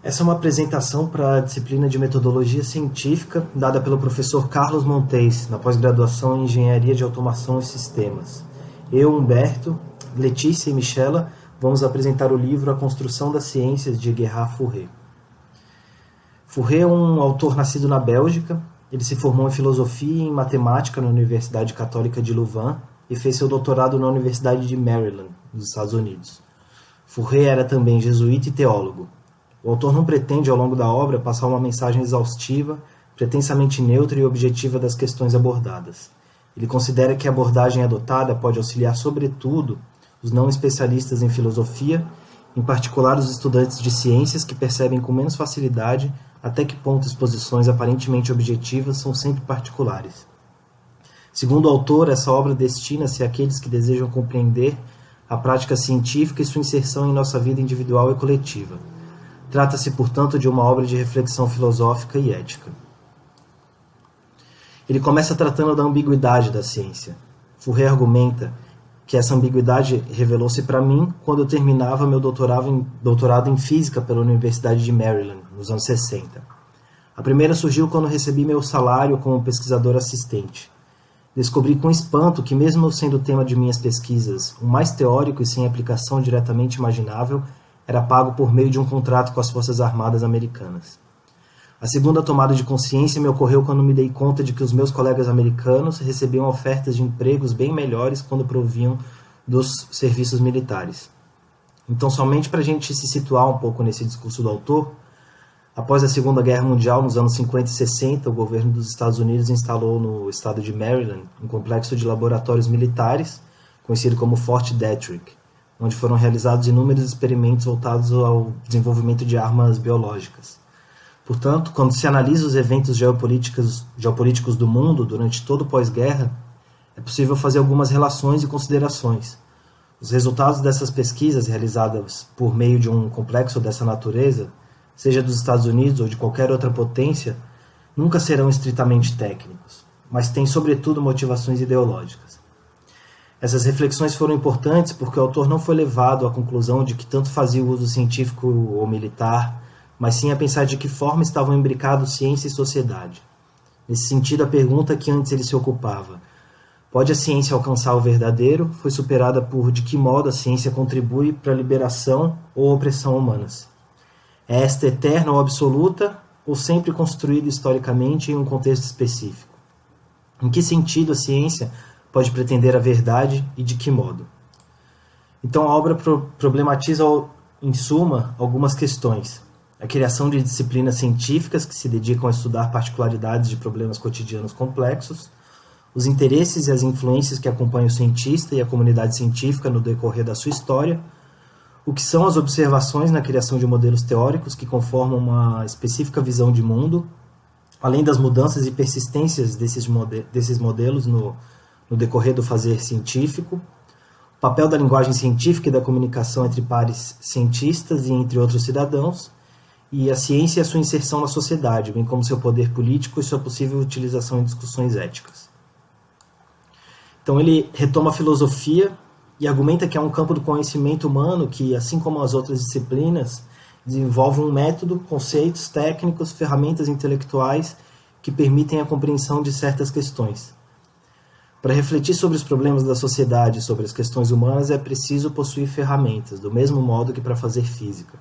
Essa é uma apresentação para a disciplina de Metodologia Científica, dada pelo professor Carlos Montes, na pós-graduação em Engenharia de Automação e Sistemas. Eu, Humberto, Letícia e Michela vamos apresentar o livro A Construção das Ciências, de Gerhard Fourier. Fourier é um autor nascido na Bélgica. Ele se formou em Filosofia e em Matemática na Universidade Católica de Louvain e fez seu doutorado na Universidade de Maryland, nos Estados Unidos. Fourier era também jesuíta e teólogo. O autor não pretende, ao longo da obra, passar uma mensagem exaustiva, pretensamente neutra e objetiva das questões abordadas. Ele considera que a abordagem adotada pode auxiliar, sobretudo, os não especialistas em filosofia, em particular os estudantes de ciências que percebem com menos facilidade até que ponto exposições aparentemente objetivas são sempre particulares. Segundo o autor, essa obra destina-se àqueles que desejam compreender a prática científica e sua inserção em nossa vida individual e coletiva. Trata-se, portanto, de uma obra de reflexão filosófica e ética. Ele começa tratando da ambiguidade da ciência. Fourier argumenta que essa ambiguidade revelou-se para mim quando eu terminava meu doutorado em Física pela Universidade de Maryland, nos anos 60. A primeira surgiu quando recebi meu salário como pesquisador assistente. Descobri com espanto que, mesmo eu sendo o tema de minhas pesquisas o mais teórico e sem aplicação diretamente imaginável, era pago por meio de um contrato com as Forças Armadas Americanas. A segunda tomada de consciência me ocorreu quando me dei conta de que os meus colegas americanos recebiam ofertas de empregos bem melhores quando provinham dos serviços militares. Então, somente para a gente se situar um pouco nesse discurso do autor, após a Segunda Guerra Mundial, nos anos 50 e 60, o governo dos Estados Unidos instalou no estado de Maryland um complexo de laboratórios militares, conhecido como Fort Detrick, onde foram realizados inúmeros experimentos voltados ao desenvolvimento de armas biológicas. Portanto, quando se analisa os eventos geopolíticos do mundo durante todo o pós-guerra, é possível fazer algumas relações e considerações. Os resultados dessas pesquisas realizadas por meio de um complexo dessa natureza, seja dos Estados Unidos ou de qualquer outra potência, nunca serão estritamente técnicos, mas têm, sobretudo, motivações ideológicas. Essas reflexões foram importantes porque o autor não foi levado à conclusão de que tanto fazia o uso científico ou militar, mas sim a pensar de que forma estavam imbricados ciência e sociedade. Nesse sentido, a pergunta que antes ele se ocupava, pode a ciência alcançar o verdadeiro, foi superada por de que modo a ciência contribui para a liberação ou opressão humanas. É esta eterna ou absoluta, ou sempre construída historicamente em um contexto específico? Em que sentido a ciência pode pretender a verdade e de que modo? Então a obra problematiza, em suma, algumas questões. A criação de disciplinas científicas que se dedicam a estudar particularidades de problemas cotidianos complexos, os interesses e as influências que acompanham o cientista e a comunidade científica no decorrer da sua história, o que são as observações na criação de modelos teóricos que conformam uma específica visão de mundo, além das mudanças e persistências desses modelos no decorrer do fazer científico, o papel da linguagem científica e da comunicação entre pares cientistas e entre outros cidadãos, e a ciência e a sua inserção na sociedade, bem como seu poder político e sua possível utilização em discussões éticas. Então ele retoma a filosofia e argumenta que é um campo do conhecimento humano que, assim como as outras disciplinas, desenvolve um método, conceitos técnicos, ferramentas intelectuais que permitem a compreensão de certas questões. Para refletir sobre os problemas da sociedade e sobre as questões humanas é preciso possuir ferramentas, do mesmo modo que para fazer física.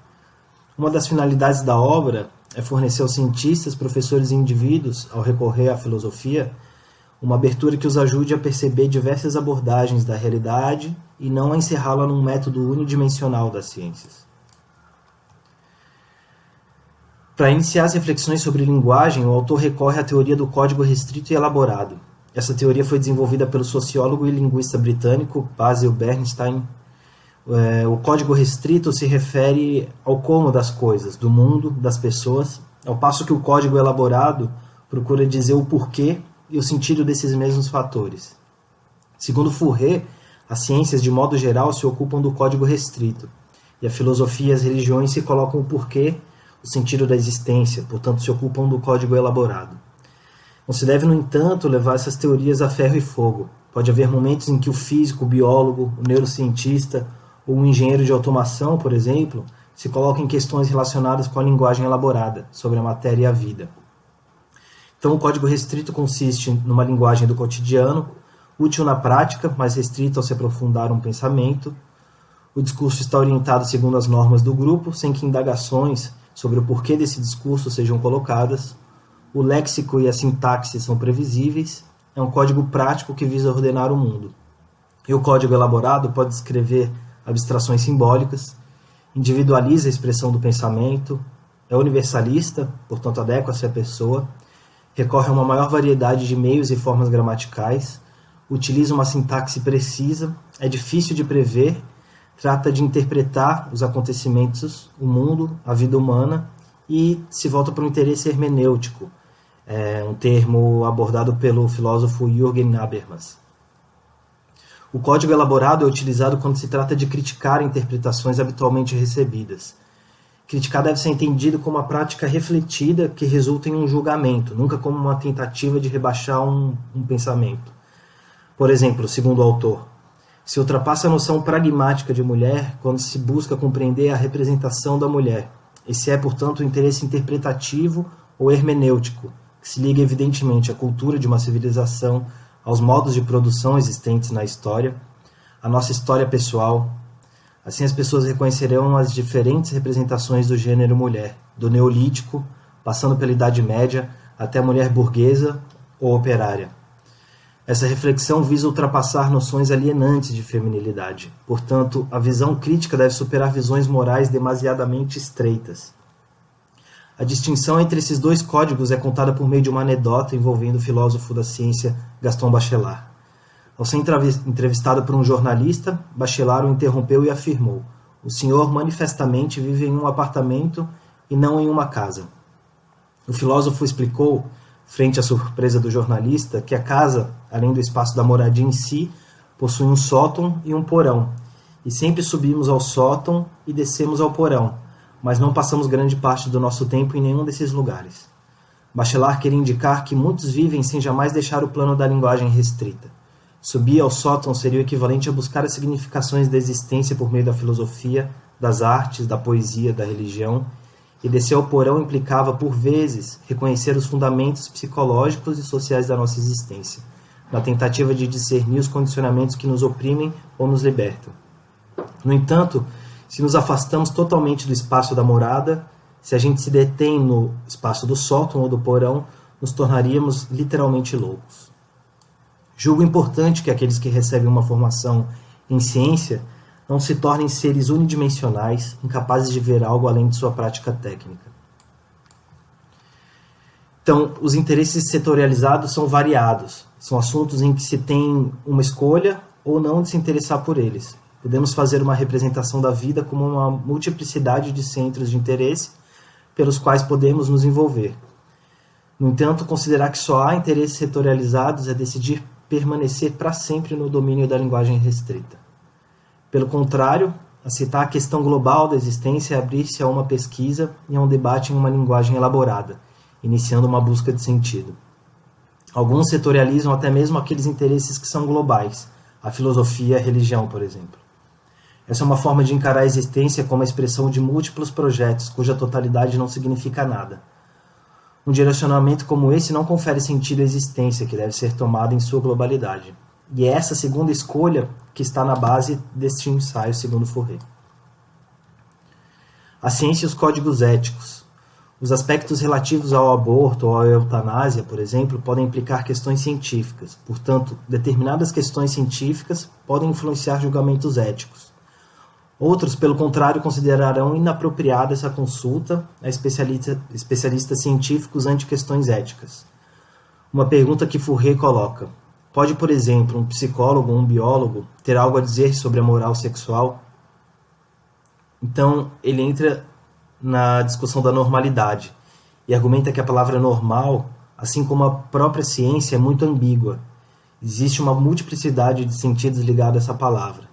Uma das finalidades da obra é fornecer aos cientistas, professores e indivíduos, ao recorrer à filosofia, uma abertura que os ajude a perceber diversas abordagens da realidade e não a encerrá-la num método unidimensional das ciências. Para iniciar as reflexões sobre linguagem, o autor recorre à teoria do código restrito e elaborado. Essa teoria foi desenvolvida pelo sociólogo e linguista britânico Basil Bernstein. O código restrito se refere ao como das coisas, do mundo, das pessoas, ao passo que o código elaborado procura dizer o porquê e o sentido desses mesmos fatores. Segundo Fourier, as ciências, de modo geral, se ocupam do código restrito, e a filosofia e as religiões se colocam o porquê, o sentido da existência, portanto se ocupam do código elaborado. Não se deve, no entanto, levar essas teorias a ferro e fogo. Pode haver momentos em que o físico, o biólogo, o neurocientista ou um engenheiro de automação, por exemplo, se coloca em questões relacionadas com a linguagem elaborada, sobre a matéria e a vida. Então, o código restrito consiste numa linguagem do cotidiano, útil na prática, mas restrito ao se aprofundar um pensamento. O discurso está orientado segundo as normas do grupo, sem que indagações sobre o porquê desse discurso sejam colocadas. O léxico e a sintaxe são previsíveis. É um código prático que visa ordenar o mundo. E o código elaborado pode descrever abstrações simbólicas, individualiza a expressão do pensamento, é universalista, portanto adequa-se à pessoa, recorre a uma maior variedade de meios e formas gramaticais, utiliza uma sintaxe precisa, é difícil de prever, trata de interpretar os acontecimentos, o mundo, a vida humana, e se volta para o interesse hermenêutico, um termo abordado pelo filósofo Jürgen Habermas. O código elaborado é utilizado quando se trata de criticar interpretações habitualmente recebidas. Criticar deve ser entendido como uma prática refletida que resulta em um julgamento, nunca como uma tentativa de rebaixar um pensamento. Por exemplo, segundo o autor, se ultrapassa a noção pragmática de mulher quando se busca compreender a representação da mulher, e se é, portanto, o interesse interpretativo ou hermenêutico, que se liga evidentemente à cultura de uma civilização, aos modos de produção existentes na história, à nossa história pessoal. Assim as pessoas reconhecerão as diferentes representações do gênero mulher, do neolítico, passando pela Idade Média, até a mulher burguesa ou operária. Essa reflexão visa ultrapassar noções alienantes de feminilidade. Portanto, a visão crítica deve superar visões morais demasiadamente estreitas. A distinção entre esses dois códigos é contada por meio de uma anedota envolvendo o filósofo da ciência Gaston Bachelard. Ao ser entrevistado por um jornalista, Bachelard o interrompeu e afirmou: "O senhor manifestamente vive em um apartamento e não em uma casa." O filósofo explicou, frente à surpresa do jornalista, que a casa, além do espaço da moradia em si, possui um sótão e um porão, e sempre subimos ao sótão e descemos ao porão, mas não passamos grande parte do nosso tempo em nenhum desses lugares. Bachelard queria indicar que muitos vivem sem jamais deixar o plano da linguagem restrita. Subir ao sótão seria o equivalente a buscar as significações da existência por meio da filosofia, das artes, da poesia, da religião, e descer ao porão implicava, por vezes, reconhecer os fundamentos psicológicos e sociais da nossa existência, na tentativa de discernir os condicionamentos que nos oprimem ou nos libertam. No entanto, se nos afastamos totalmente do espaço da morada, se a gente se detém no espaço do sótão ou do porão, nos tornaríamos literalmente loucos. Julgo importante que aqueles que recebem uma formação em ciência não se tornem seres unidimensionais, incapazes de ver algo além de sua prática técnica. Então, os interesses setorializados são variados. São assuntos em que se tem uma escolha ou não de se interessar por eles. Podemos fazer uma representação da vida como uma multiplicidade de centros de interesse pelos quais podemos nos envolver. No entanto, considerar que só há interesses setorializados é decidir permanecer para sempre no domínio da linguagem restrita. Pelo contrário, aceitar a questão global da existência é abrir-se a uma pesquisa e a um debate em uma linguagem elaborada, iniciando uma busca de sentido. Alguns setorializam até mesmo aqueles interesses que são globais, a filosofia e a religião, por exemplo. Essa é uma forma de encarar a existência como a expressão de múltiplos projetos, cuja totalidade não significa nada. Um direcionamento como esse não confere sentido à existência, que deve ser tomada em sua globalidade. E é essa segunda escolha que está na base deste ensaio, segundo Fourier. A ciência e os códigos éticos. Os aspectos relativos ao aborto ou à eutanásia, por exemplo, podem implicar questões científicas. Portanto, determinadas questões científicas podem influenciar julgamentos éticos. Outros, pelo contrário, considerarão inapropriada essa consulta a especialistas científicos ante questões éticas. Uma pergunta que Fourier coloca: pode, por exemplo, um psicólogo ou um biólogo ter algo a dizer sobre a moral sexual? Então, ele entra na discussão da normalidade e argumenta que a palavra normal, assim como a própria ciência, é muito ambígua. Existe uma multiplicidade de sentidos ligados a essa palavra.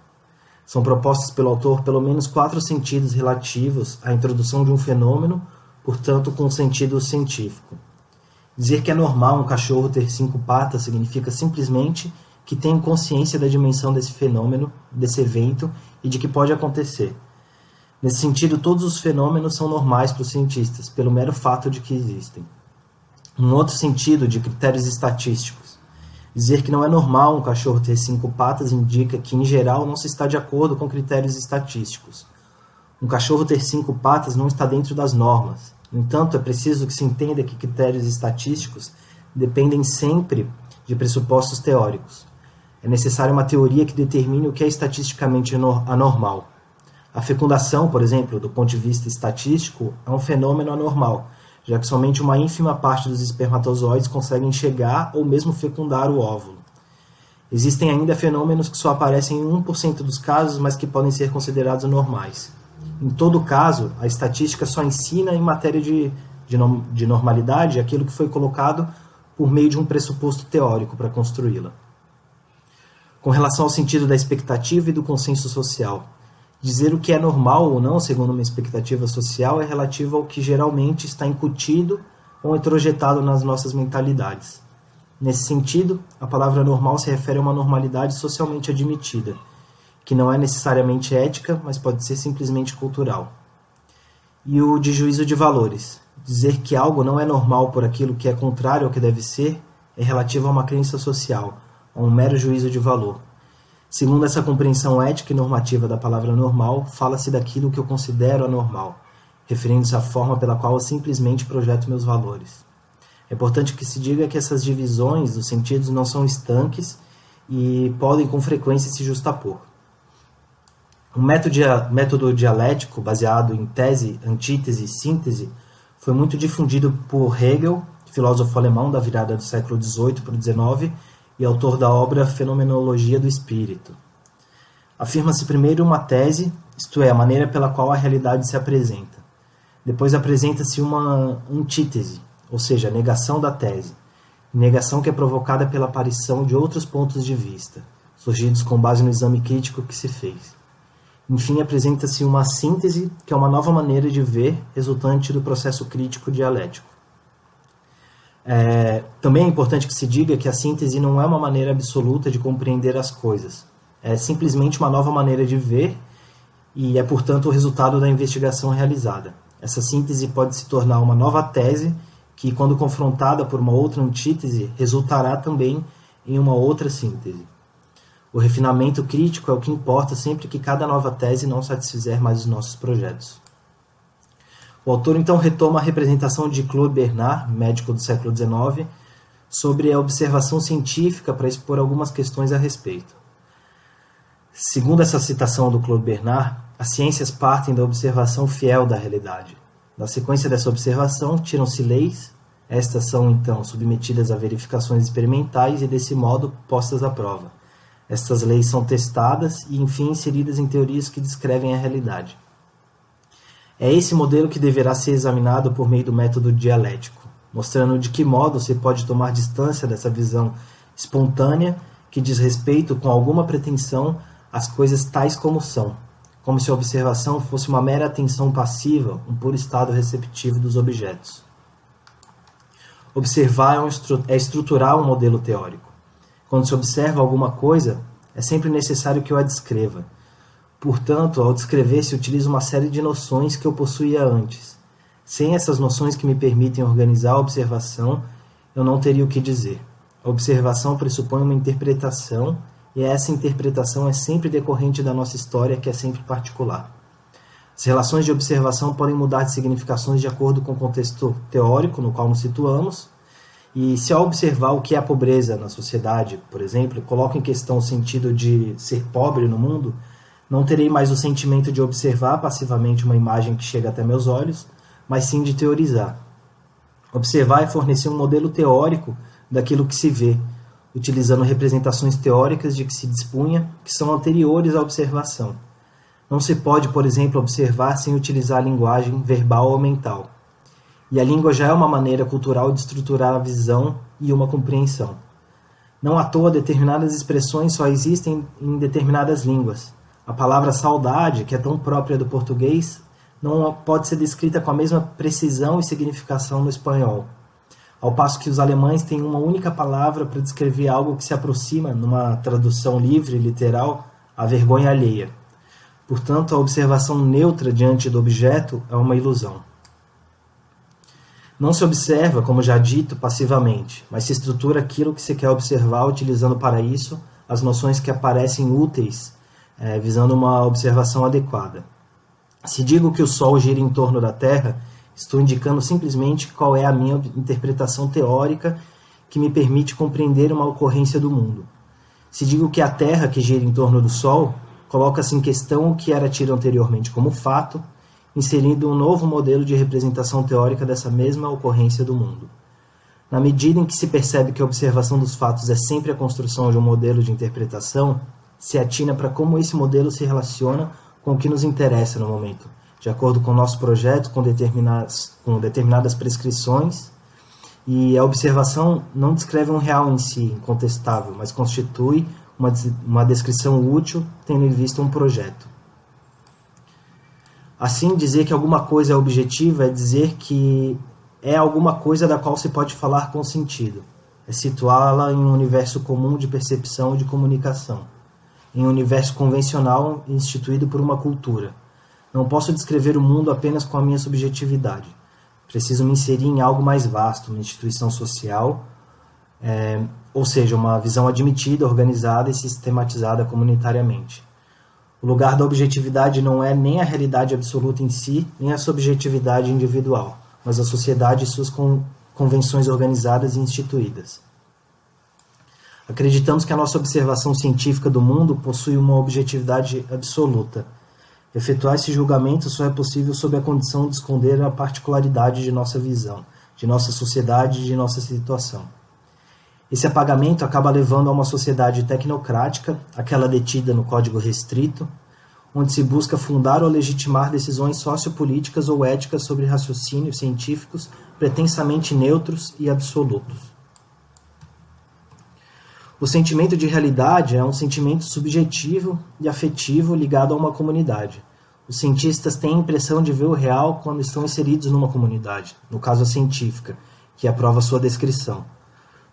São propostos pelo autor pelo menos 4 sentidos relativos à introdução de um fenômeno, portanto com sentido científico. Dizer que é normal um cachorro ter 5 patas significa simplesmente que tem consciência da dimensão desse fenômeno, desse evento e de que pode acontecer. Nesse sentido, todos os fenômenos são normais para os cientistas, pelo mero fato de que existem. Um outro sentido de critérios estatísticos. Dizer que não é normal um cachorro ter 5 patas indica que, em geral, não se está de acordo com critérios estatísticos. Um cachorro ter 5 patas não está dentro das normas. No entanto, é preciso que se entenda que critérios estatísticos dependem sempre de pressupostos teóricos. É necessária uma teoria que determine o que é estatisticamente anormal. A fecundação, por exemplo, do ponto de vista estatístico, é um fenômeno anormal, já que somente uma ínfima parte dos espermatozoides conseguem chegar ou mesmo fecundar o óvulo. Existem ainda fenômenos que só aparecem em 1% dos casos, mas que podem ser considerados normais. Em todo caso, a estatística só ensina em matéria de normalidade aquilo que foi colocado por meio de um pressuposto teórico para construí-la. Com relação ao sentido da expectativa e do consenso social, dizer o que é normal ou não, segundo uma expectativa social, é relativo ao que geralmente está incutido ou introjetado nas nossas mentalidades. Nesse sentido, a palavra normal se refere a uma normalidade socialmente admitida, que não é necessariamente ética, mas pode ser simplesmente cultural. E o de juízo de valores. Dizer que algo não é normal por aquilo que é contrário ao que deve ser é relativo a uma crença social, a um mero juízo de valor. Segundo essa compreensão ética e normativa da palavra normal, fala-se daquilo que eu considero anormal, referindo-se à forma pela qual eu simplesmente projeto meus valores. É importante que se diga que essas divisões dos sentidos não são estanques e podem com frequência se justapor. O método dialético, baseado em tese, antítese e síntese, foi muito difundido por Hegel, filósofo alemão da virada do século XVIII para o XIX e autor da obra Fenomenologia do Espírito. Afirma-se primeiro uma tese, isto é, a maneira pela qual a realidade se apresenta. Depois apresenta-se uma antítese, ou seja, a negação da tese, negação que é provocada pela aparição de outros pontos de vista, surgidos com base no exame crítico que se fez. Enfim, apresenta-se uma síntese, que é uma nova maneira de ver, resultante do processo crítico dialético. Também é importante que se diga que a síntese não é uma maneira absoluta de compreender as coisas. É simplesmente uma nova maneira de ver e é, portanto, o resultado da investigação realizada. Essa síntese pode se tornar uma nova tese que, quando confrontada por uma outra antítese, resultará também em uma outra síntese. O refinamento crítico é o que importa sempre que cada nova tese não satisfizer mais os nossos projetos. O autor então retoma a representação de Claude Bernard, médico do século XIX, sobre a observação científica para expor algumas questões a respeito. Segundo essa citação do Claude Bernard, as ciências partem da observação fiel da realidade. Na sequência dessa observação, tiram-se leis, estas são então submetidas a verificações experimentais e desse modo postas à prova. Estas leis são testadas e, enfim, inseridas em teorias que descrevem a realidade. É esse modelo que deverá ser examinado por meio do método dialético, mostrando de que modo se pode tomar distância dessa visão espontânea que diz respeito com alguma pretensão às coisas tais como são, como se a observação fosse uma mera atenção passiva, um puro estado receptivo dos objetos. Observar é estruturar um modelo teórico. Quando se observa alguma coisa, é sempre necessário que eu a descreva. Portanto, ao descrever, se utiliza uma série de noções que eu possuía antes. Sem essas noções que me permitem organizar a observação, eu não teria o que dizer. A observação pressupõe uma interpretação, e essa interpretação é sempre decorrente da nossa história, que é sempre particular. As relações de observação podem mudar de significações de acordo com o contexto teórico no qual nos situamos, e se ao observar o que é a pobreza na sociedade, por exemplo, coloco em questão o sentido de ser pobre no mundo, não terei mais o sentimento de observar passivamente uma imagem que chega até meus olhos, mas sim de teorizar. Observar é fornecer um modelo teórico daquilo que se vê, utilizando representações teóricas de que se dispunha, que são anteriores à observação. Não se pode, por exemplo, observar sem utilizar a linguagem verbal ou mental. E a língua já é uma maneira cultural de estruturar a visão e uma compreensão. Não à toa, determinadas expressões só existem em determinadas línguas. A palavra saudade, que é tão própria do português, não pode ser descrita com a mesma precisão e significação no espanhol. Ao passo que os alemães têm uma única palavra para descrever algo que se aproxima, numa tradução livre, literal, à vergonha alheia. Portanto, a observação neutra diante do objeto é uma ilusão. Não se observa, como já dito, passivamente, mas se estrutura aquilo que se quer observar, utilizando para isso as noções que aparecem úteis, visando uma observação adequada. Se digo que o Sol gira em torno da Terra, estou indicando simplesmente qual é a minha interpretação teórica que me permite compreender uma ocorrência do mundo. Se digo que a Terra que gira em torno do Sol, coloca-se em questão o que era tido anteriormente como fato, inserindo um novo modelo de representação teórica dessa mesma ocorrência do mundo. Na medida em que se percebe que a observação dos fatos é sempre a construção de um modelo de interpretação, se atina para como esse modelo se relaciona com o que nos interessa no momento, de acordo com o nosso projeto, com determinadas prescrições, e a observação não descreve um real em si, incontestável, mas constitui uma descrição útil, tendo em vista um projeto. Assim, dizer que alguma coisa é objetiva é dizer que é alguma coisa da qual se pode falar com sentido. É situá-la em um universo comum de percepção e de comunicação, em um universo convencional instituído por uma cultura. Não posso descrever o mundo apenas com a minha subjetividade. Preciso me inserir em algo mais vasto, uma instituição social, ou seja, uma visão admitida, organizada e sistematizada comunitariamente. O lugar da objetividade não é nem a realidade absoluta em si, nem a subjetividade individual, mas a sociedade e suas convenções organizadas e instituídas. Acreditamos que a nossa observação científica do mundo possui uma objetividade absoluta. Efetuar esse julgamento só é possível sob a condição de esconder a particularidade de nossa visão, de nossa sociedade e de nossa situação. Esse apagamento acaba levando a uma sociedade tecnocrática, aquela detida no código restrito, onde se busca fundar ou legitimar decisões sociopolíticas ou éticas sobre raciocínios científicos pretensamente neutros e absolutos. O sentimento de realidade é um sentimento subjetivo e afetivo ligado a uma comunidade. Os cientistas têm a impressão de ver o real quando estão inseridos numa comunidade, no caso a científica, que aprova sua descrição.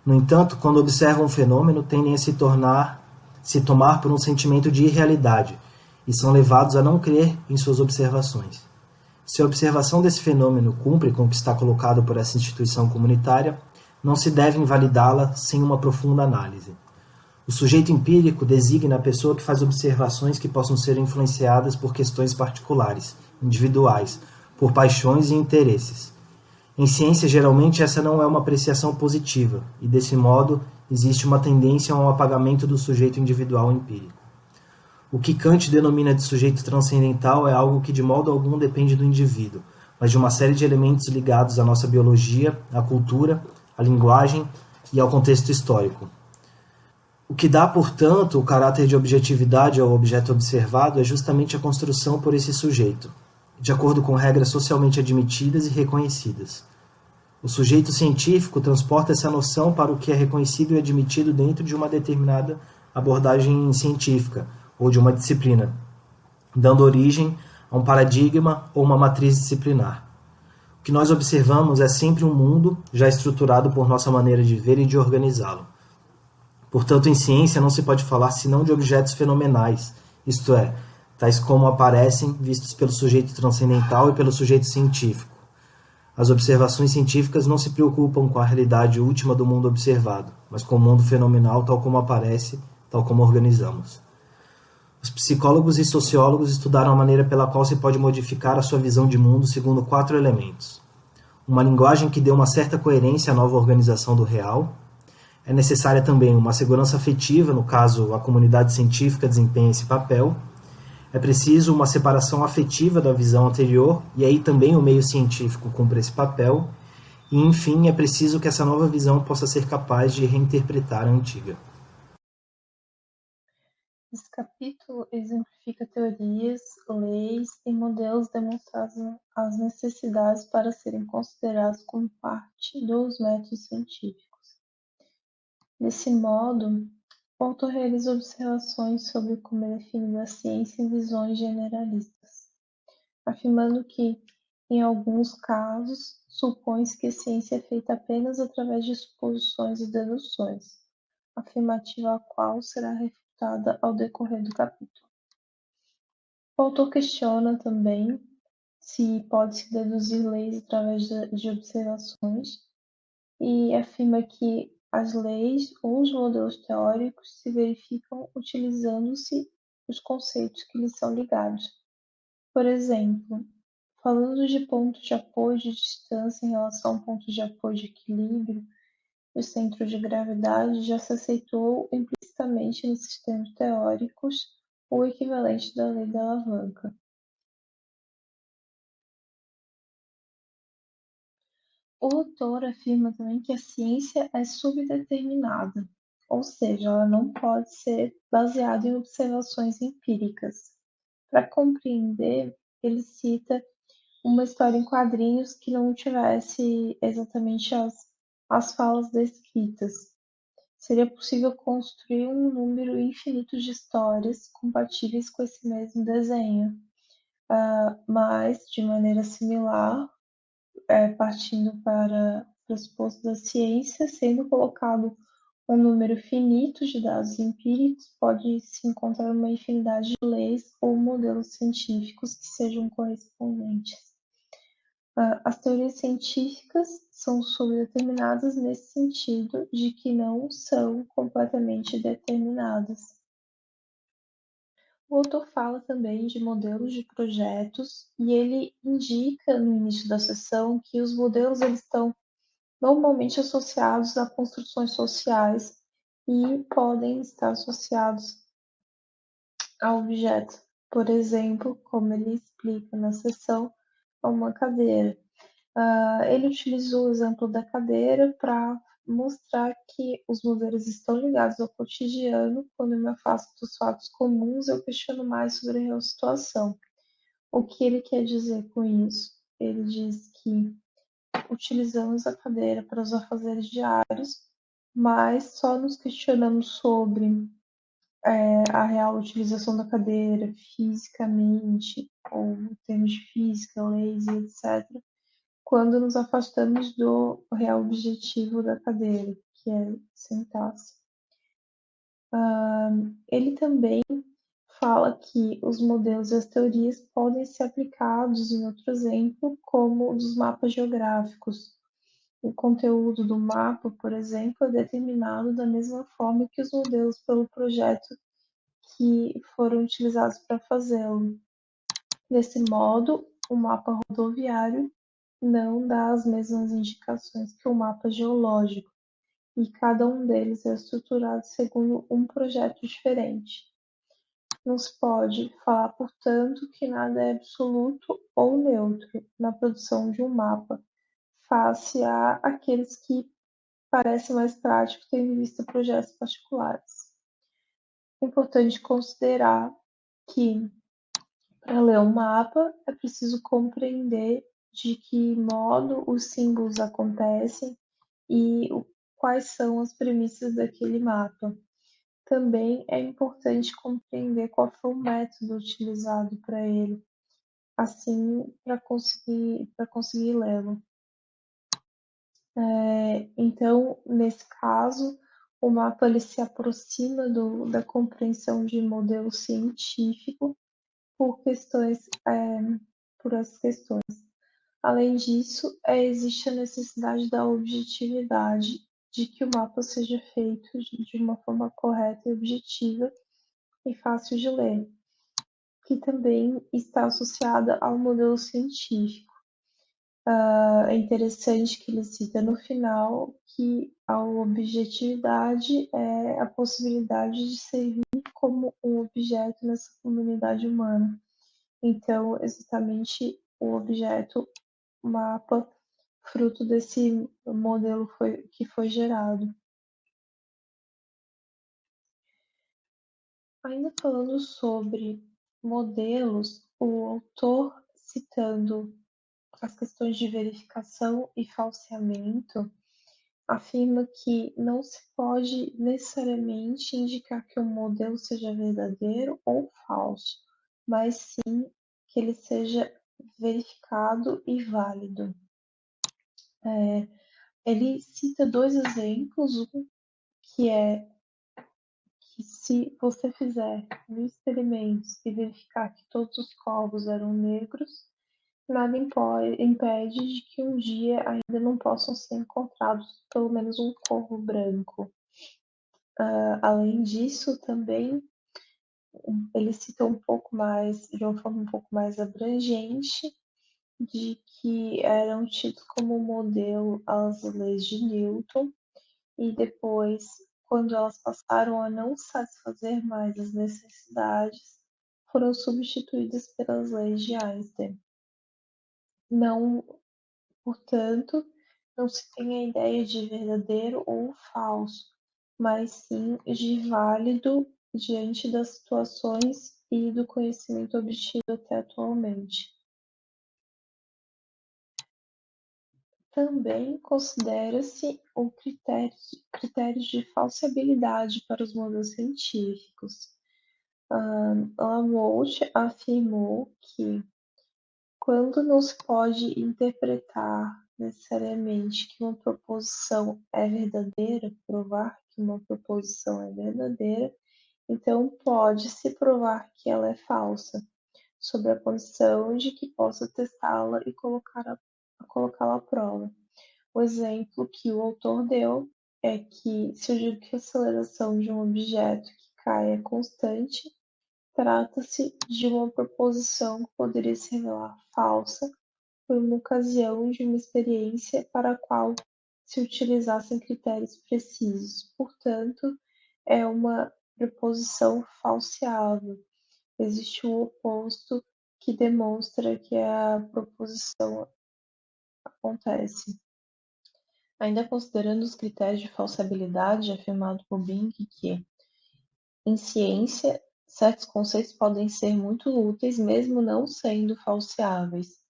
No entanto, quando observam um fenômeno, tendem a se tomar por um sentimento de irrealidade e são levados a não crer em suas observações. Se a observação desse fenômeno cumpre com o que está colocado por essa instituição comunitária, não se deve invalidá-la sem uma profunda análise. O sujeito empírico designa a pessoa que faz observações que possam ser influenciadas por questões particulares, individuais, por paixões e interesses. Em ciência, geralmente, essa não é uma apreciação positiva, e desse modo existe uma tendência a um apagamento do sujeito individual empírico. O que Kant denomina de sujeito transcendental é algo que de modo algum depende do indivíduo, mas de uma série de elementos ligados à nossa biologia, à cultura, à linguagem e ao contexto histórico. O que dá, portanto, o caráter de objetividade ao objeto observado é justamente a construção por esse sujeito, de acordo com regras socialmente admitidas e reconhecidas. O sujeito científico transporta essa noção para o que é reconhecido e admitido dentro de uma determinada abordagem científica ou de uma disciplina, dando origem a um paradigma ou uma matriz disciplinar. O que nós observamos é sempre um mundo já estruturado por nossa maneira de ver e de organizá-lo. Portanto, em ciência não se pode falar senão de objetos fenomenais, isto é, tais como aparecem vistos pelo sujeito transcendental e pelo sujeito científico. As observações científicas não se preocupam com a realidade última do mundo observado, mas com o mundo fenomenal tal como aparece, tal como organizamos. Os psicólogos e sociólogos estudaram a maneira pela qual se pode modificar a sua visão de mundo segundo 4 elementos. Uma linguagem que dê uma certa coerência à nova organização do real. É necessária também uma segurança afetiva, no caso, a comunidade científica desempenha esse papel. É preciso uma separação afetiva da visão anterior, e aí também o meio científico cumpre esse papel. E, enfim, é preciso que essa nova visão possa ser capaz de reinterpretar a antiga. Esse capítulo exemplifica teorias, leis e modelos demonstrando as necessidades para serem considerados como parte dos métodos científicos. Desse modo, o autor realiza observações sobre como é definida a ciência em visões generalistas, afirmando que, em alguns casos, supõe-se que a ciência é feita apenas através de suposições e deduções, afirmativa a qual será refutada ao decorrer do capítulo. O autor questiona também se pode-se deduzir leis através de observações e afirma que as leis ou os modelos teóricos se verificam utilizando-se os conceitos que lhes são ligados. Por exemplo, falando de pontos de apoio de distância em relação a pontos de apoio de equilíbrio, o centro de gravidade já se aceitou implicitamente nesses termos teóricos o equivalente da lei da alavanca. O autor afirma também que a ciência é subdeterminada, ou seja, ela não pode ser baseada em observações empíricas. Para compreender, ele cita uma história em quadrinhos que não tivesse exatamente as falas descritas. Seria possível construir um número infinito de histórias compatíveis com esse mesmo desenho, mas, de maneira similar, partindo para o pressuposto da ciência, sendo colocado um número finito de dados empíricos, pode-se encontrar uma infinidade de leis ou modelos científicos que sejam correspondentes. As teorias científicas são subdeterminadas nesse sentido de que não são completamente determinadas. O autor fala também de modelos de projetos e ele indica no início da sessão que os modelos eles estão normalmente associados a construções sociais e podem estar associados a objetos. Por exemplo, como ele explica na sessão, a uma cadeira. Ele utilizou o exemplo da cadeira para mostrar que os modelos estão ligados ao cotidiano. Quando eu me afasto dos fatos comuns, eu questiono mais sobre a real situação. O que ele quer dizer com isso? Ele diz que utilizamos a cadeira para os afazeres diários, mas só nos questionamos sobre a real utilização da cadeira fisicamente, ou em termos de física, leis e etc., quando nos afastamos do real objetivo da cadeira, que é sentar-se. Ele também fala que os modelos e as teorias podem ser aplicados em outro exemplo, como o dos mapas geográficos. O conteúdo do mapa, por exemplo, é determinado da mesma forma que os modelos pelo projeto que foram utilizados para fazê-lo. Desse modo, o mapa rodoviário não dá as mesmas indicações que o mapa geológico, e cada um deles é estruturado segundo um projeto diferente. Não se pode falar, portanto, que nada é absoluto ou neutro na produção de um mapa, face a aqueles que parecem mais práticos tendo em vista projetos particulares. É importante considerar que, para ler um mapa, é preciso compreender de que modo os símbolos acontecem e quais são as premissas daquele mapa. Também é importante compreender qual foi o método utilizado para ele, assim para conseguir lê-lo. Então, nesse caso, o mapa ele se aproxima da compreensão de modelo científico por questões, por essas questões. Além disso, existe a necessidade da objetividade, de que o mapa seja feito de uma forma correta e objetiva e fácil de ler, que também está associada ao modelo científico. É interessante que ele cita no final que a objetividade é a possibilidade de servir como um objeto nessa comunidade humana. Então, exatamente o objeto mapa fruto desse modelo que foi gerado. Ainda falando sobre modelos, o autor citando as questões de verificação e falseamento afirma que não se pode necessariamente indicar que um modelo seja verdadeiro ou falso, mas sim que ele seja verificado e válido. Ele cita dois exemplos, um que é que se você fizer 1000 experimentos e verificar que todos os corvos eram negros, nada impede de que um dia ainda não possam ser encontrados pelo menos um corvo branco. Além disso, também ele cita um pouco mais, de uma forma um pouco mais abrangente, de que eram tidos como modelo as leis de Newton, e depois, quando elas passaram a não satisfazer mais as necessidades, foram substituídas pelas leis de Einstein. Não, portanto, não se tem a ideia de verdadeiro ou falso, mas sim de válido diante das situações e do conhecimento obtido até atualmente. Também considera-se o critério de falsibilidade para os modelos científicos. Lamotte afirmou que, quando não se pode interpretar necessariamente que uma proposição é verdadeira, provar que uma proposição é verdadeira, então pode-se provar que ela é falsa, sob a condição de que possa testá-la e colocá-la à prova. O exemplo que o autor deu é que, se eu digo que a aceleração de um objeto que cai é constante, trata-se de uma proposição que poderia se revelar falsa por uma ocasião de uma experiência para a qual se utilizassem critérios precisos. Portanto, é uma proposição falseável. Existe o oposto que demonstra que a proposição acontece. Ainda considerando os critérios de falsibilidade, afirmado por Bing que, em ciência, certos conceitos podem ser muito úteis mesmo não sendo falseáveis.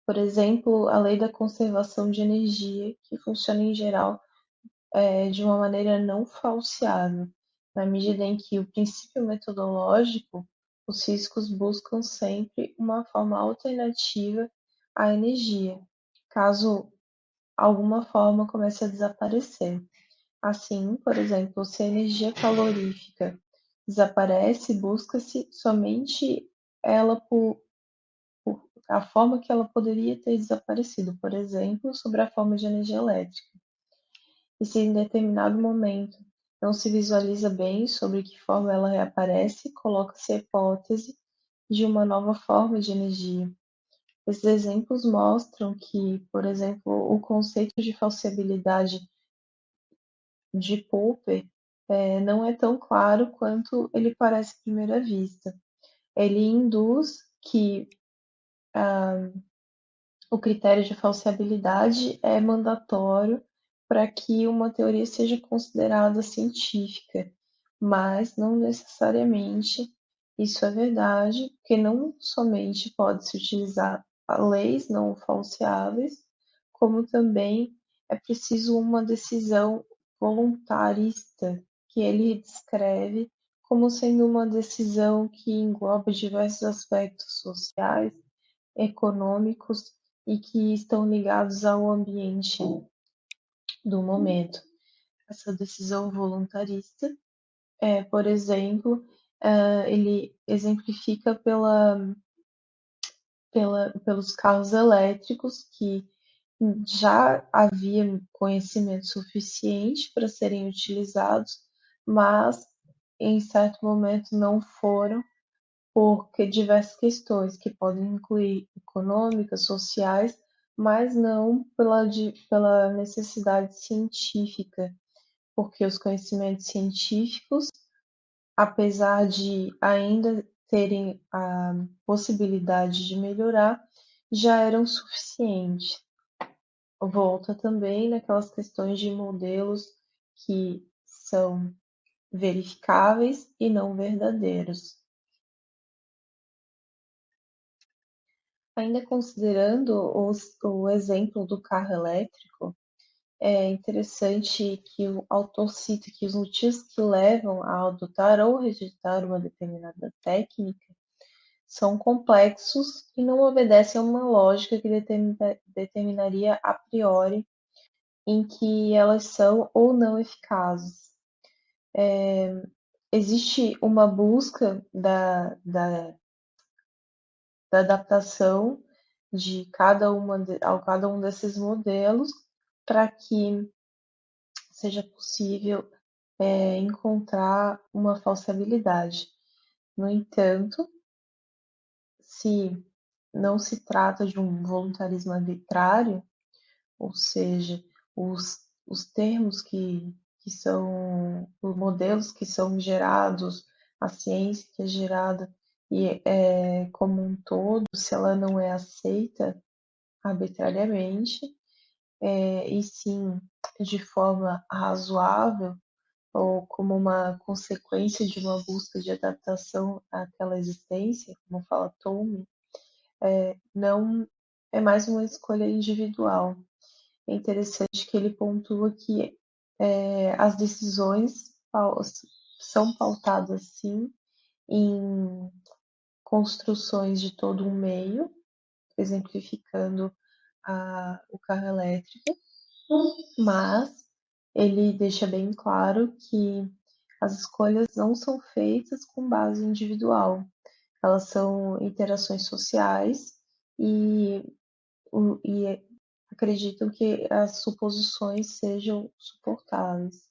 Por exemplo, a lei da conservação de energia, que funciona em geral de uma maneira não falseável, na medida em que o princípio metodológico, os físicos buscam sempre uma forma alternativa à energia, caso alguma forma comece a desaparecer. Assim, por exemplo, se a energia calorífica desaparece, busca-se somente ela por a forma que ela poderia ter desaparecido, por exemplo, sobre a forma de energia elétrica. E se em determinado momento não se visualiza bem sobre que forma ela reaparece, coloca-se a hipótese de uma nova forma de energia. Esses exemplos mostram que, por exemplo, o conceito de falsibilidade de Popper não é tão claro quanto ele parece à primeira vista. Ele induz que o critério de falsibilidade é mandatório para que uma teoria seja considerada científica, mas não necessariamente isso é verdade, porque não somente pode-se utilizar leis não falseáveis, como também é preciso uma decisão voluntarista, que ele descreve como sendo uma decisão que engloba diversos aspectos sociais, econômicos e que estão ligados ao ambiente do momento. Essa decisão voluntarista, por exemplo, ele exemplifica pelos carros elétricos, que já havia conhecimento suficiente para serem utilizados, mas em certo momento não foram, porque diversas questões que podem incluir econômicas, sociais, mas não pela necessidade científica, porque os conhecimentos científicos, apesar de ainda terem a possibilidade de melhorar, já eram suficientes. Volta também naquelas questões de modelos que são verificáveis e não verdadeiros. Ainda considerando o exemplo do carro elétrico, é interessante que o autor cita que os motivos que levam a adotar ou rejeitar uma determinada técnica são complexos e não obedecem a uma lógica que determinaria a priori em que elas são ou não eficazes. existe uma busca da adaptação de cada um desses modelos para que seja possível encontrar uma falsibilidade. No entanto, se não se trata de um voluntarismo arbitrário, ou seja, os termos que são, os modelos que são gerados, a ciência que é gerada e como um todo, se ela não é aceita arbitrariamente, e sim de forma razoável, ou como uma consequência de uma busca de adaptação àquela existência, como fala Tolkien, não é mais uma escolha individual. É interessante que ele pontua que as decisões são pautadas, sim, em construções de todo um meio, exemplificando o carro elétrico, mas ele deixa bem claro que as escolhas não são feitas com base individual, elas são interações sociais e, e acreditam que as suposições sejam suportáveis.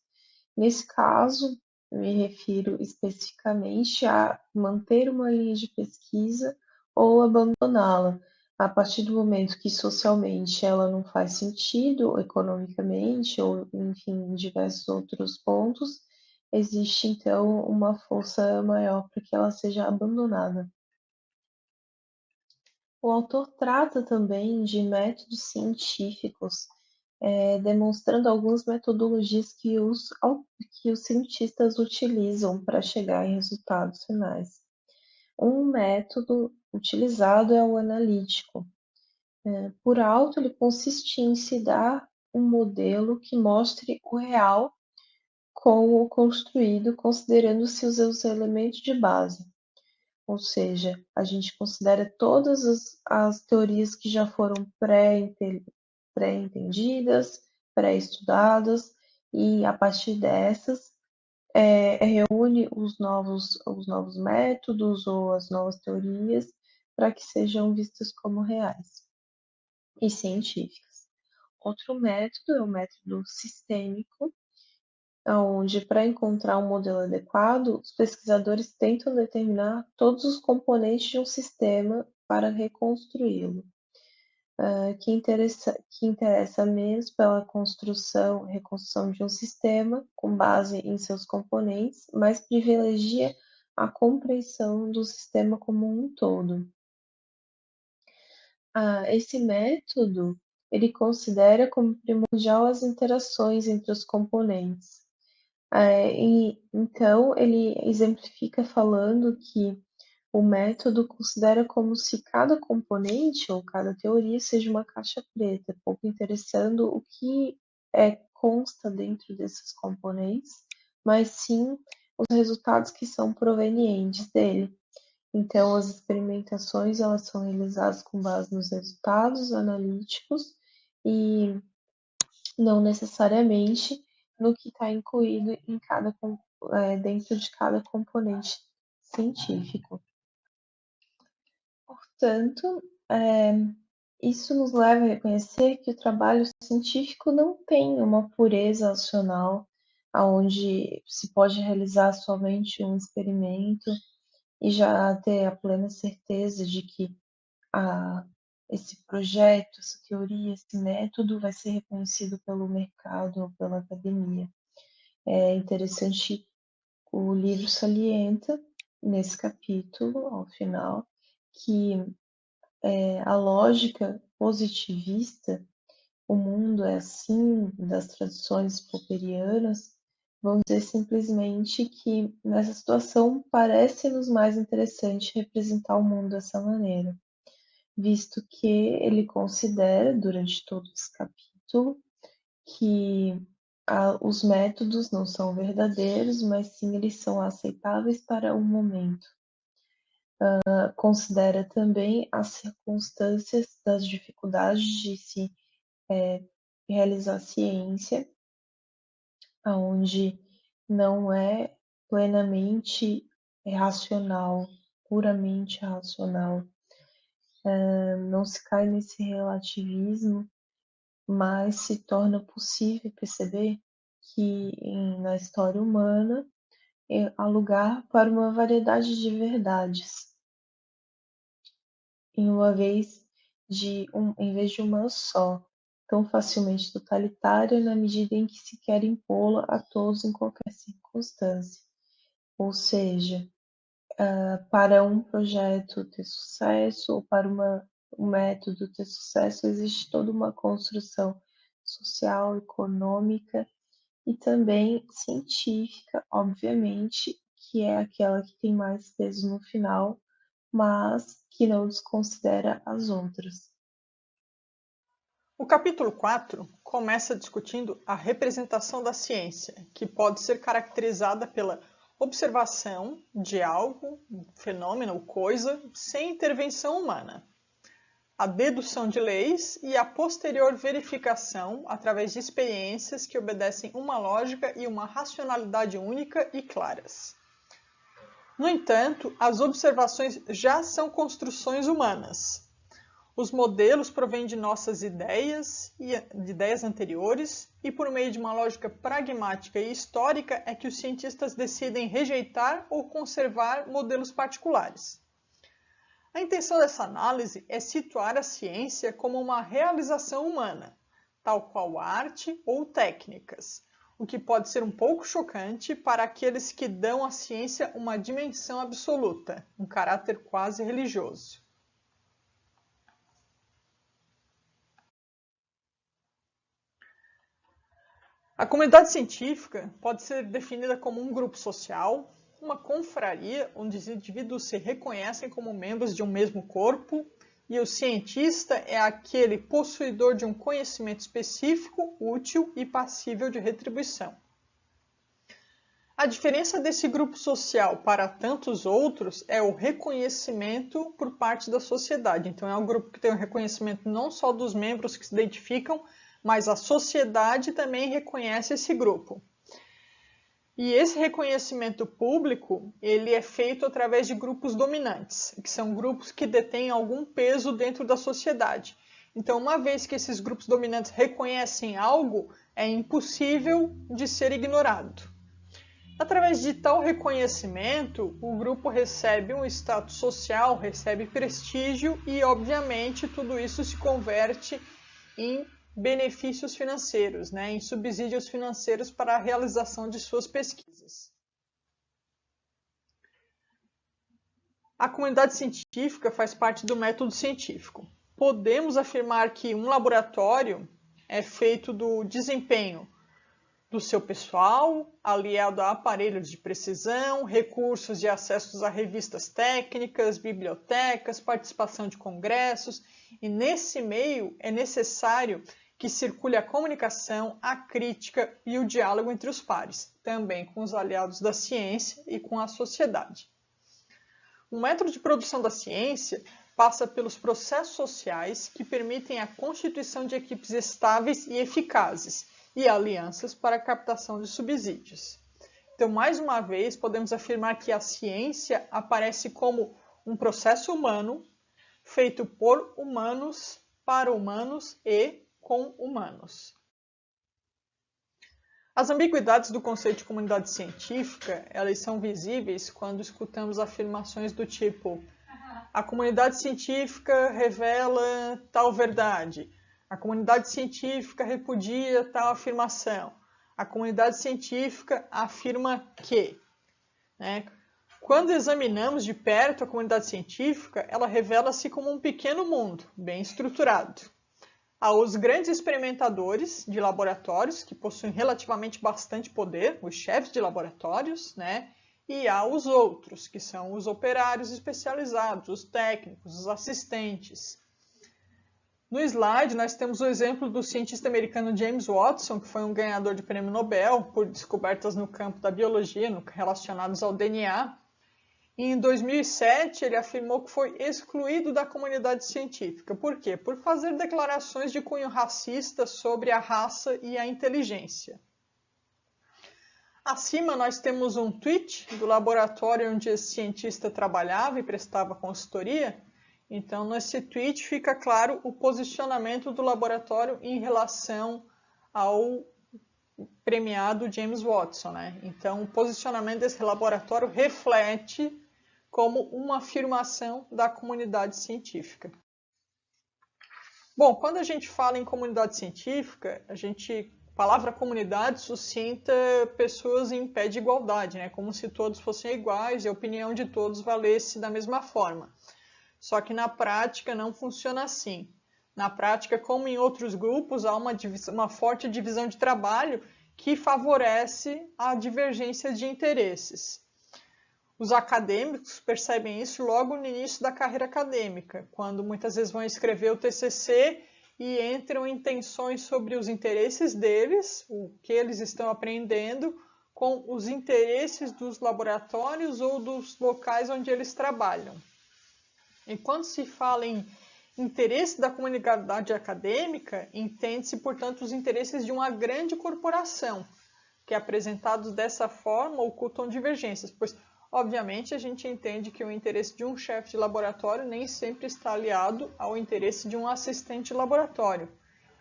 Nesse caso, me refiro especificamente a manter uma linha de pesquisa ou abandoná-la. A partir do momento que socialmente ela não faz sentido, ou economicamente, ou enfim, em diversos outros pontos, existe então uma força maior para que ela seja abandonada. O autor trata também de métodos científicos, demonstrando algumas metodologias que os cientistas utilizam para chegar em resultados finais. Um método utilizado é o analítico. Por alto, ele consiste em se dar um modelo que mostre o real com o construído, considerando-se os seus elementos de base. Ou seja, a gente considera todas as teorias que já foram pré-entendidas, pré-estudadas, e a partir dessas reúne os novos métodos ou as novas teorias para que sejam vistas como reais e científicas. Outro método é o método sistêmico, onde, para encontrar um modelo adequado, os pesquisadores tentam determinar todos os componentes de um sistema para reconstruí-lo, que interessa menos pela reconstrução de um sistema com base em seus componentes, mas privilegia a compreensão do sistema como um todo. Esse método ele considera como primordial as interações entre os componentes. Então, ele exemplifica falando que o método considera como se cada componente ou cada teoria seja uma caixa preta, pouco interessando o que consta dentro desses componentes, mas sim os resultados que são provenientes dele. Então, as experimentações elas são realizadas com base nos resultados analíticos e não necessariamente no que está incluído dentro de cada componente científico. Portanto, isso nos leva a reconhecer que o trabalho científico não tem uma pureza racional, onde se pode realizar somente um experimento e já ter a plena certeza de que esse projeto, essa teoria, esse método vai ser reconhecido pelo mercado ou pela academia. É interessante, o livro salienta nesse capítulo, ao final, que a lógica positivista, o mundo é assim, das tradições popperianas, vão dizer simplesmente que nessa situação parece-nos mais interessante representar o mundo dessa maneira, visto que ele considera, durante todo esse capítulo, que os métodos não são verdadeiros, mas sim eles são aceitáveis para o momento. Considera também as circunstâncias das dificuldades de se realizar ciência, onde não é plenamente racional, puramente racional. Não se cai nesse relativismo, mas se torna possível perceber que na história humana há lugar para uma variedade de verdades, em vez de uma só, tão facilmente totalitária na medida em que se quer impô-la a todos em qualquer circunstância. Ou seja, para um projeto ter sucesso ou para um método ter sucesso, existe toda uma construção social, econômica e também científica, obviamente, que é aquela que tem mais peso no final, mas que não desconsidera as outras. O capítulo 4 começa discutindo a representação da ciência, que pode ser caracterizada pela observação de algo, fenômeno ou coisa, sem intervenção humana, a dedução de leis e a posterior verificação através de experiências que obedecem uma lógica e uma racionalidade única e claras. No entanto, as observações já são construções humanas. Os modelos provêm de nossas ideias e de ideias anteriores, e por meio de uma lógica pragmática e histórica é que os cientistas decidem rejeitar ou conservar modelos particulares. A intenção dessa análise é situar a ciência como uma realização humana, tal qual arte ou técnicas, o que pode ser um pouco chocante para aqueles que dão à ciência uma dimensão absoluta, um caráter quase religioso. A comunidade científica pode ser definida como um grupo social, uma confraria onde os indivíduos se reconhecem como membros de um mesmo corpo e o cientista é aquele possuidor de um conhecimento específico, útil e passível de retribuição. A diferença desse grupo social para tantos outros é o reconhecimento por parte da sociedade. Então, é um grupo que tem um reconhecimento não só dos membros que se identificam, mas a sociedade também reconhece esse grupo. E esse reconhecimento público, ele é feito através de grupos dominantes, que são grupos que detêm algum peso dentro da sociedade. Então, uma vez que esses grupos dominantes reconhecem algo, é impossível de ser ignorado. Através de tal reconhecimento, o grupo recebe um status social, recebe prestígio e, obviamente, tudo isso se converte em benefícios financeiros, em subsídios financeiros para a realização de suas pesquisas. A comunidade científica faz parte do método científico. Podemos afirmar que um laboratório é feito do desempenho do seu pessoal, aliado a aparelhos de precisão, recursos e acessos a revistas técnicas, bibliotecas, participação de congressos, e nesse meio é necessário que circule a comunicação, a crítica e o diálogo entre os pares, também com os aliados da ciência e com a sociedade. O método de produção da ciência passa pelos processos sociais que permitem a constituição de equipes estáveis e eficazes e alianças para a captação de subsídios. Então, mais uma vez, podemos afirmar que a ciência aparece como um processo humano, feito por humanos, para humanos e com humanos. As ambiguidades do conceito de comunidade científica, elas são visíveis quando escutamos afirmações do tipo: a comunidade científica revela tal verdade, a comunidade científica repudia tal afirmação, a comunidade científica afirma que. Quando examinamos de perto a comunidade científica, ela revela-se como um pequeno mundo, bem estruturado. Há os grandes experimentadores de laboratórios, que possuem relativamente bastante poder, os chefes de laboratórios, e há os outros, que são os operários especializados, os técnicos, os assistentes. No slide, nós temos o exemplo do cientista americano James Watson, que foi um ganhador de prêmio Nobel por descobertas no campo da biologia, relacionadas ao DNA. E em 2007, ele afirmou que foi excluído da comunidade científica. Por quê? Por fazer declarações de cunho racista sobre a raça e a inteligência. Acima nós temos um tweet do laboratório onde esse cientista trabalhava e prestava consultoria. Então, nesse tweet fica claro o posicionamento do laboratório em relação ao premiado James Watson, né? Então, o posicionamento desse laboratório reflete como uma afirmação da comunidade científica. Bom, quando a gente fala em comunidade científica, a palavra comunidade suscita pessoas em pé de igualdade, né? Como se todos fossem iguais e a opinião de todos valesse da mesma forma. Só que na prática não funciona assim. Na prática, como em outros grupos, há uma forte divisão de trabalho que favorece a divergência de interesses. Os acadêmicos percebem isso logo no início da carreira acadêmica, quando muitas vezes vão escrever o TCC e entram em tensões sobre os interesses deles, o que eles estão aprendendo, com os interesses dos laboratórios ou dos locais onde eles trabalham. E quando se fala em interesse da comunidade acadêmica, entende-se, portanto, os interesses de uma grande corporação, que apresentados dessa forma ocultam divergências, pois, obviamente, a gente entende que o interesse de um chefe de laboratório nem sempre está aliado ao interesse de um assistente de laboratório.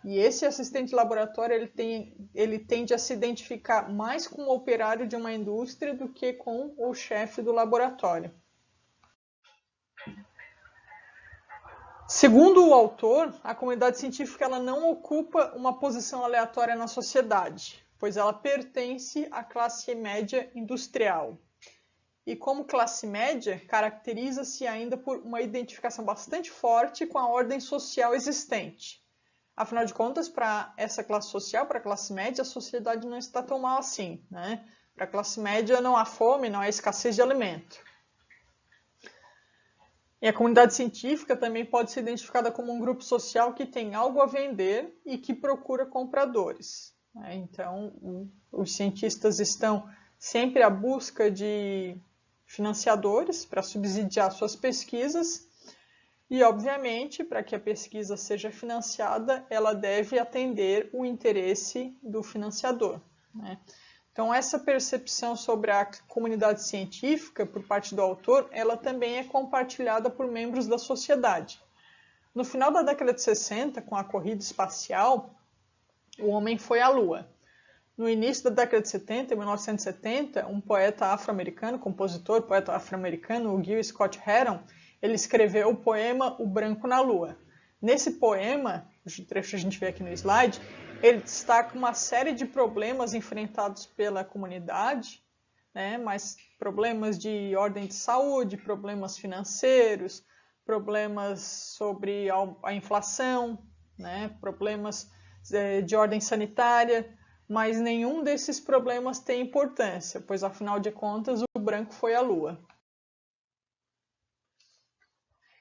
E esse assistente de laboratório ele tende a se identificar mais com o operário de uma indústria do que com o chefe do laboratório. Segundo o autor, a comunidade científica ela não ocupa uma posição aleatória na sociedade, pois ela pertence à classe média industrial. E como classe média, caracteriza-se ainda por uma identificação bastante forte com a ordem social existente. Afinal de contas, para essa classe social, para a classe média, a sociedade não está tão mal assim, né? Para a classe média não há fome, não há escassez de alimento. E a comunidade científica também pode ser identificada como um grupo social que tem algo a vender e que procura compradores. Então, os cientistas estão sempre à busca de financiadores para subsidiar suas pesquisas e, obviamente, para que a pesquisa seja financiada, ela deve atender o interesse do financiador, né? Então, essa percepção sobre a comunidade científica, por parte do autor, ela também é compartilhada por membros da sociedade. No final da década de 60, com a corrida espacial, o homem foi à Lua. No início da década de 70, em 1970, um poeta afro-americano, compositor, poeta afro-americano, o Gil Scott Heron, ele escreveu o poema O Branco na Lua. Nesse poema, o trecho que a gente vê aqui no slide, ele destaca uma série de problemas enfrentados pela comunidade, né, mas problemas de ordem de saúde, problemas financeiros, problemas sobre a inflação, né, problemas de ordem sanitária, mas nenhum desses problemas tem importância, pois afinal de contas o branco foi à Lua.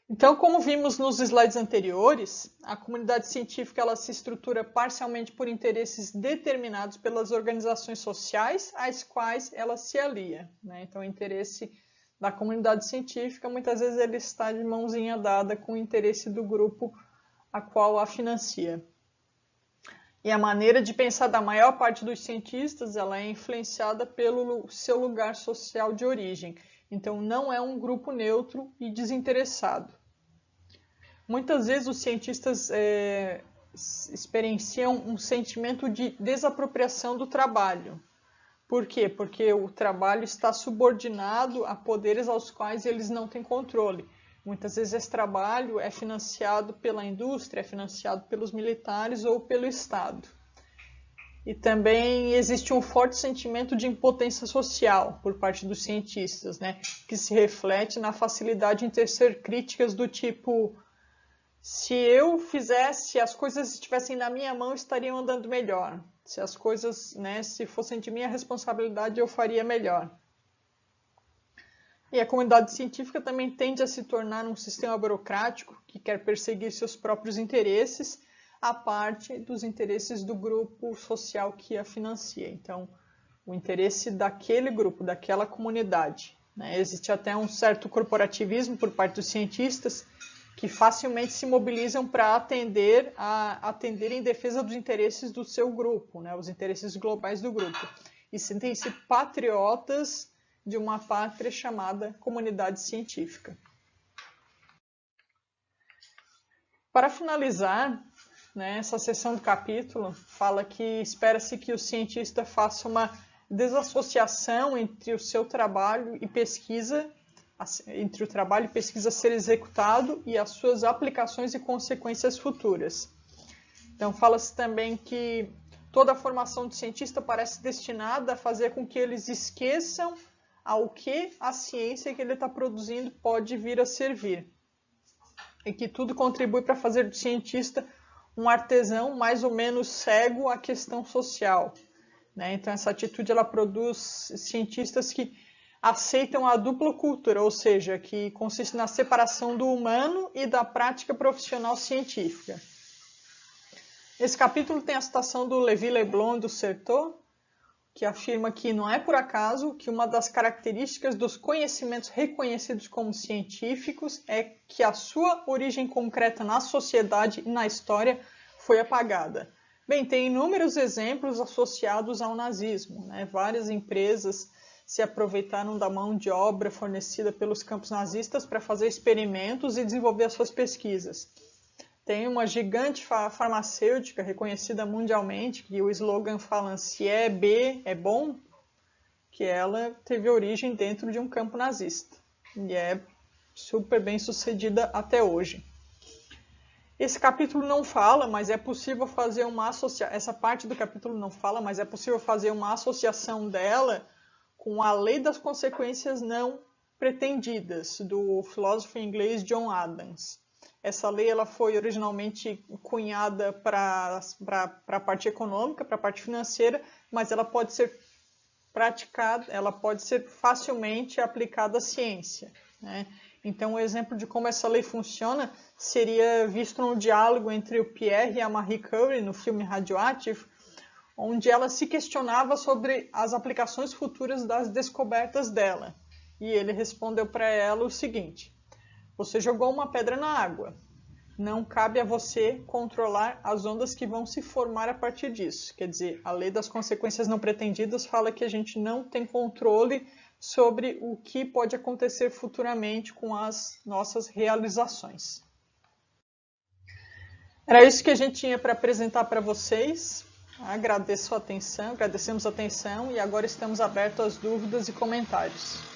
Então, como vimos nos slides anteriores, a comunidade científica ela se estrutura parcialmente por interesses determinados pelas organizações sociais às quais ela se alia, né? Então, o interesse da comunidade científica, muitas vezes, ele está de mãozinha dada com o interesse do grupo a qual a financia. E a maneira de pensar da maior parte dos cientistas ela é influenciada pelo seu lugar social de origem. Então, não é um grupo neutro e desinteressado. Muitas vezes os cientistas experienciam um sentimento de desapropriação do trabalho. Por quê? Porque o trabalho está subordinado a poderes aos quais eles não têm controle. Muitas vezes esse trabalho é financiado pela indústria, é financiado pelos militares ou pelo Estado. E também existe um forte sentimento de impotência social por parte dos cientistas, né? Que se reflete na facilidade em tecer críticas do tipo: se eu fizesse, se as coisas estivessem na minha mão, estariam andando melhor. Se as coisas, né, se fossem de minha responsabilidade, eu faria melhor. E a comunidade científica também tende a se tornar um sistema burocrático que quer perseguir seus próprios interesses, à parte dos interesses do grupo social que a financia. Então, o interesse daquele grupo, daquela comunidade, né? Existe até um certo corporativismo por parte dos cientistas que facilmente se mobilizam para atender em defesa dos interesses do seu grupo, né? Os interesses globais do grupo. e sentem-se patriotas de uma pátria chamada comunidade científica. Para finalizar, essa seção do capítulo fala que espera-se que o cientista faça uma desassociação entre o seu trabalho e pesquisa, entre o trabalho e pesquisa a ser executado e as suas aplicações e consequências futuras. Então, fala-se também que toda a formação do cientista parece destinada a fazer com que eles esqueçam ao que a ciência que ele está produzindo pode vir a servir. E que tudo contribui para fazer do cientista um artesão mais ou menos cego à questão social. Então, essa atitude ela produz cientistas que aceitam a dupla cultura, ou seja, que consiste na separação do humano e da prática profissional científica. Esse capítulo tem a citação do Levi Leblond do Certeau, que afirma que não é por acaso que uma das características dos conhecimentos reconhecidos como científicos é que a sua origem concreta na sociedade e na história foi apagada. Bem, tem inúmeros exemplos associados ao nazismo. Várias empresas se aproveitaram da mão de obra fornecida pelos campos nazistas para fazer experimentos e desenvolver as suas pesquisas. Tem uma gigante farmacêutica reconhecida mundialmente, que o slogan fala se é B, é bom, que ela teve origem dentro de um campo nazista. E é super bem sucedida até hoje. Esse capítulo não fala, mas é possível fazer uma associação. Essa parte do capítulo não fala, mas é possível fazer uma associação dela com a lei das consequências não pretendidas, do filósofo inglês John Adams. Essa lei ela foi originalmente cunhada para a parte econômica, para a parte financeira, mas ela pode ser praticada, ela pode ser facilmente aplicada à ciência. Então, o exemplo de como essa lei funciona seria visto no diálogo entre o Pierre e a Marie Curie no filme Radioactive, onde ela se questionava sobre as aplicações futuras das descobertas dela. E ele respondeu para ela o seguinte: você jogou uma pedra na água. Não cabe a você controlar as ondas que vão se formar a partir disso. Quer dizer, a lei das consequências não pretendidas fala que a gente não tem controle sobre o que pode acontecer futuramente com as nossas realizações. Era isso que a gente tinha para apresentar para vocês. Agradecemos a atenção e agora estamos abertos às dúvidas e comentários.